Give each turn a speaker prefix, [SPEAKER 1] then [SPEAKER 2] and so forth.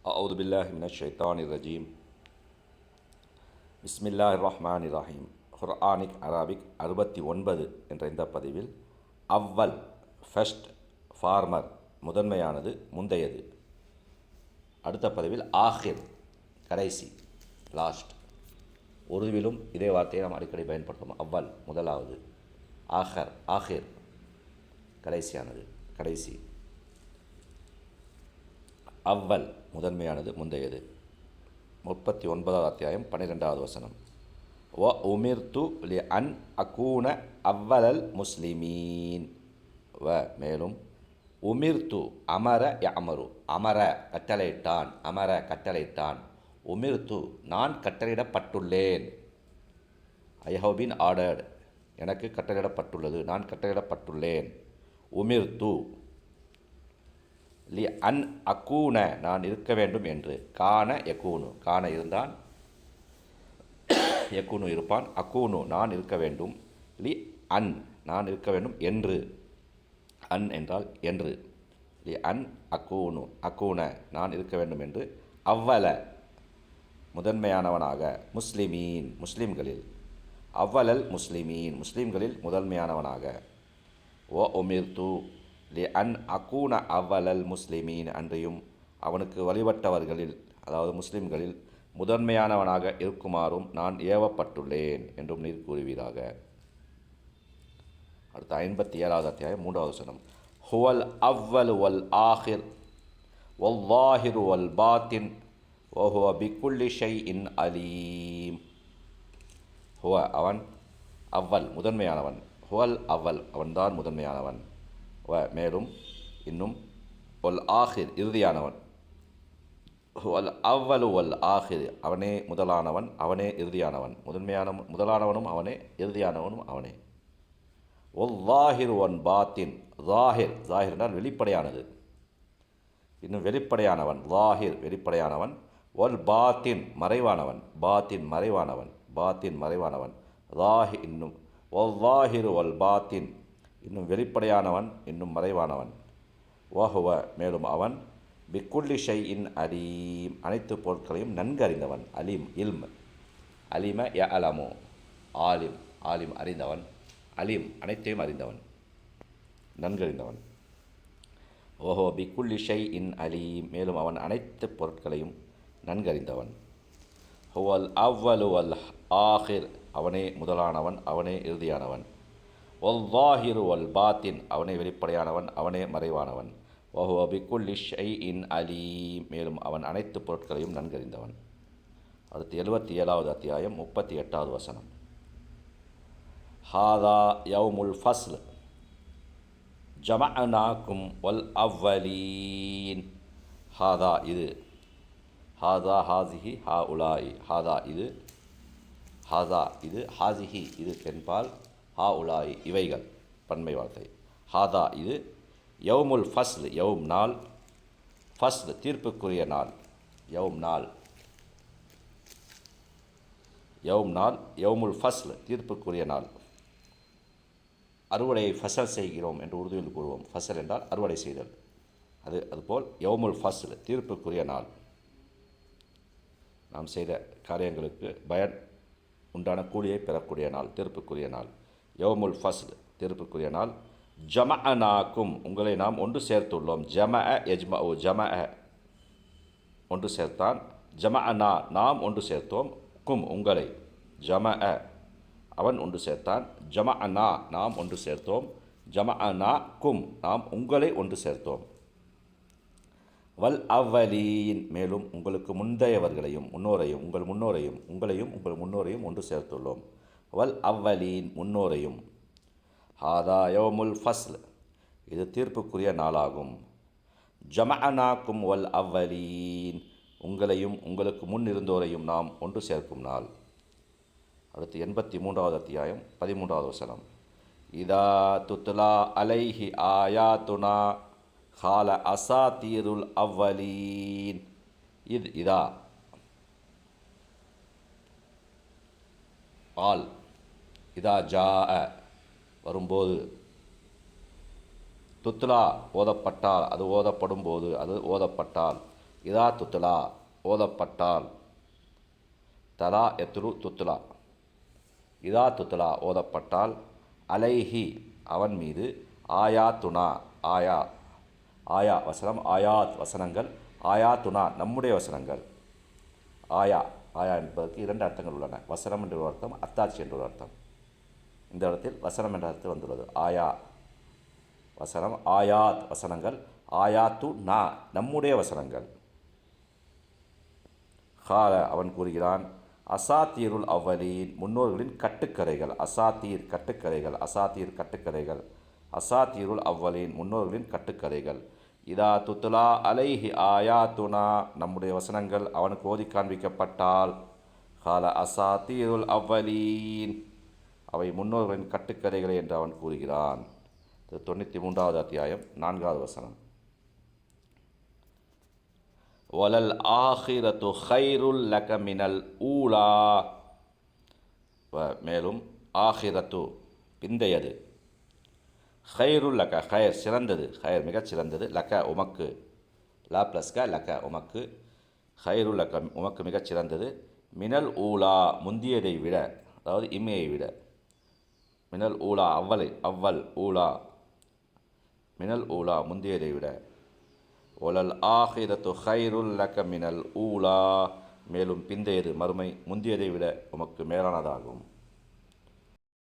[SPEAKER 1] أعوذ بالله من الشيطان الرجيم பிஸ்மில்லாஹிர் ரஹ்மானிர் ரஹீம். குர்ஆனிக் அரபிக் 69 என்ற இந்த பதிவில் அவ்வல் ஃபர்ஸ்ட், ஃபார்மர் முதன்மையானது, முந்தையது. அடுத்த பதிவில் ஆஹிர் கடைசி, லாஸ்ட். உருதுவிலும் இதே வார்த்தையை நாம் அடிக்கடி பயன்படுத்தும். அவ்வல் முதலாவது, ஆஹிர் கடைசியானது, கடைசி. அவ்வல் முதன்மையானது, முந்தையது. 39வது அத்தியாயம் 12வது வசனம். வ உமிர்து லி அன் அகூன அவ்வலல் முஸ்லிமீன். வ மேலும், உமிர்து அமர யஅமரு, அமர கட்டளையிட்டான், அமர கட்டளையிட்டான். உமிர்து நான் கட்டளையிடப்பட்டுள்ளேன். ஐ ஹவ் பீன் ஆர்டர்ட், எனக்கு கட்டளையிடப்பட்டுள்ளது, நான் கட்டளையிடப்பட்டுள்ளேன். உமிர்து லி அன் அக்கூன நான் இருக்க வேண்டும் என்று. கான யக்கூனு, கான இருந்தான், யக்கூனு இருப்பான், அக்கூனு நான் இருக்க வேண்டும். லி அன் நான் இருக்க வேண்டும் என்று. அன் என்றால் என்று. லி அன் அக்கூனு, அக்கூன நான் இருக்க வேண்டும் என்று. அவ்வல முதன்மையானவனாக, முஸ்லிமீன் முஸ்லிம்களில். அவ்வலல் முஸ்லிமீன் முஸ்லிம்களில் முதன்மையானவனாக. ஓ உமிர்து லி அன் அகூன அவ்வலல் முஸ்லிமீன், அன்றையும் அவனுக்கு வழிபட்டவர்களில், அதாவது முஸ்லிம்களில் முதன்மையானவனாக இருக்குமாறும் நான் ஏவப்பட்டுள்ளேன் என்றும் நீர் கூறுவீராக. அடுத்த 57வது அத்தியாயம் 3வது வசனம். ஹுவல் அவ்வல் வல் ஆஹிர் வல்லாஹிரு வல் பாத்தின் வஹுவ பிக்குல்லி ஷைஇன் அலீம். ஹுவ அவன், அவ்வல் முதன்மையானவன், ஹுவல் அவ்வல் அவன்தான் முதன்மையானவன். வ மேலும், இன்னும், ஒல் ஆஹிர் இறுதியானவன். ஒல் அவ்வலு ஒல் ஆஹிர் அவனே முதலானவன், அவனே இறுதியானவன். முதலானவனும் அவனே, இறுதியானவனும் அவனே. ஒல் லாஹிர் ஒன் பாத்தின், லாஹிர் லாஹிர் என்றால் வெளிப்படையானது, இன்னும் வெளிப்படையானவன். லாஹிர் வெளிப்படையானவன். ஒல் பாத்தின் மறைவானவன், பாத்தின் மறைவானவன், பாத்தின் மறைவானவன். லாஹி இன்னும், ஒல் லாஹிர் ஒல் பாத்தின் இன்னும் வெளிப்படையானவன், இன்னும் மறைவானவன். வஹுவ மேலும் அவன், பிக்குல்லி ஷைஇன் அலீம் அனைத்து பொருட்களையும் நன்கு அறிந்தவன். அலீம் இல்ம், அலீம ய அலமு ஆலிம், ஆலிம் அறிந்தவன், அலீம் அனைத்தையும் அறிந்தவன், நன்கறிந்தவன். ஓஹோ பிக்குல்லி ஷைஇன் அலீம் மேலும் அவன் அனைத்து பொருட்களையும் நன்கறிந்தவன். ஹுவல் அவ்வலு வல் ஆஹிர் அவனே முதலானவன், அவனே இறுதியானவன். ஒல் லாஹிரு வல் பாத்தின் அவனே வெளிப்படையானவன், அவனே மறைவானவன். வஹுவ பிக்குல்லி ஷைஇன் அலீம் மேலும் அவன் அனைத்து பொருட்களையும் நன்கறிந்தவன். அடுத்து 77வது அத்தியாயம் 38வது வசனம். ஹாதா யௌமுல் ஃபஸ்ல் ஜமஅனாக்கும் வல் அவ்வலீன். ஹாதா இது, ஹாதா ஹாசிஹி ஹா உலாயி, ஹாதா இது, ஹாதா இது, ஹாசிஹி இது பெண்பால், ஹா உலாயி இவைகள் பன்மை வார்த்தை. ஹாதா இது, யௌமுல் ஃபஸ்ல் யௌம் நாள், ஃபஸ்ல் தீர்ப்புக்குரிய நாள், யௌம் நாள், யௌம் நாள், யௌமுல் ஃபஸ்ல் தீர்ப்புக்குரிய நாள். அறுவடையை ஃபசல் செய்கிறோம் என்று உருதுவில் கூறுவோம். ஃபசல் என்றால் அறுவடை செய்தல். அதுபோல் யௌமுல் ஃபஸ்ல் தீர்ப்புக்குரிய நாள். நாம் செய்த காரியங்களுக்கு பயன் உண்டான கூலியை பெறக்கூடிய நாள், தீர்ப்புக்குரிய நாள். யௌமுல் ஃபஸ்ல் தீர்ப்புக்குரிய நாள். ஜமஅனாக்கும் உங்களை நாம் ஒன்று சேர்த்துள்ளோம். ஜமஅ யஜ்மஉ, ஜமஅ ஒன்று சேர்த்தான். ஜமஅனா நாம் ஒன்று சேர்த்தோம். கும் உங்களை, ஜமஅ அவன் ஒன்று சேர்த்தான். ஜமஅனா நாம் ஒன்று சேர்த்தோம். ஜமஅனா கும் நாம் உங்களை ஒன்று சேர்த்தோம். வல் அவ்வலீன் மேலும் உங்களுக்கு முந்தையவர்களையும், முன்னோரையும், உங்கள் முன்னோரையும், உங்களையும் உங்கள் முன்னோரையும் ஒன்று சேர்த்துள்ளோம். வல் அவ்வலீன் முன்னோரையும். ஹாதா யௌமுல் ஃபஸ்ல் இது தீர்ப்புக்குரிய நாளாகும். ஜமஅனாக்கும் வல் அவ்வலீன் உங்களையும் உங்களுக்கு முன் இருந்தோரையும் நாம் ஒன்று சேர்க்கும் நாள். அடுத்து 83வது அத்தியாயம் 13வது வசனம். இதா துத்லா அலைஹி ஆயாத்துனா ஹால அசாத்தீருல் அவ்வலீன். இதா ஆல், இதா ஜா வரும்போது, துத்லா ஓதப்பட்டால், அது ஓதப்படும் போது, அது ஓதப்பட்டால், இதா துத்துலா ஓதப்பட்டால், தலா எத்ரு துத்துலா, இதா துத்துலா ஓதப்பட்டால், அலைஹி அவன் மீது, ஆயாத்துனா ஆயா ஆயா வசனம், ஆயாத் வசனங்கள், ஆயாத்துனா நம்முடைய வசனங்கள். ஆயா ஆயா என்பதற்கு இரண்டு அர்த்தங்கள் உள்ளன. வசனம் என்ற ஒரு அர்த்தம், அத்தாட்சி என்ற ஒரு அர்த்தம். இந்த இடத்தில் வசனம் என்ற அர்த்தம் வந்துள்ளது. ஆயா வசனம், ஆயாத் வசனங்கள், ஆயாத்து நா நம்முடைய வசனங்கள். கால அவன் கூறுகிறான், அசாத்தீருல் அவ்வலீன் முன்னோர்களின் கட்டுக்கதைகள். அசாத்தீர் கட்டுக்கதைகள், அசாத்தீர் கட்டுக்கதைகள், அசாத்தீருல் அவ்வலீன் முன்னோர்களின் கட்டுக்கதைகள். இதா துத்துலா அலைஹி ஆயாத்துனா நம்முடைய வசனங்கள் அவனுக்கு ஓதி காண்பிக்கப்பட்டால், கால அசாத்தீருல் அவ்வலீன் அவை முன்னோர்களின் கட்டுக்கதைகளை என்று அவன் கூறுகிறான். 93வது அத்தியாயம் 4வது வசனம். வலல் ஆஹிரத்து ஹைருல் லக மினல் ஊலா. மேலும் ஆஹிரத்து பிந்தையது, ஹைருல் லக ஹயர் சிறந்தது, ஹயர் மிகச் சிறந்தது, லக உமக்கு, லா ப்ளஸ் க லக உமக்கு, ஹைருல் லக உமக்கு மிகச் சிறந்தது, மினல் ஊலா முந்தியதை விட, அதாவது இம்மையை விட, மினல் ஊலா அவ்வல் ஊலா, மினல் ஊலா முந்தியதை விட, ஒலல் ஆஹிரத்து ஹைருல் லக மினல் ஊலா மேலும் பிந்தையது மறுமை முந்தியதை விட உமக்கு மேலானதாகும்.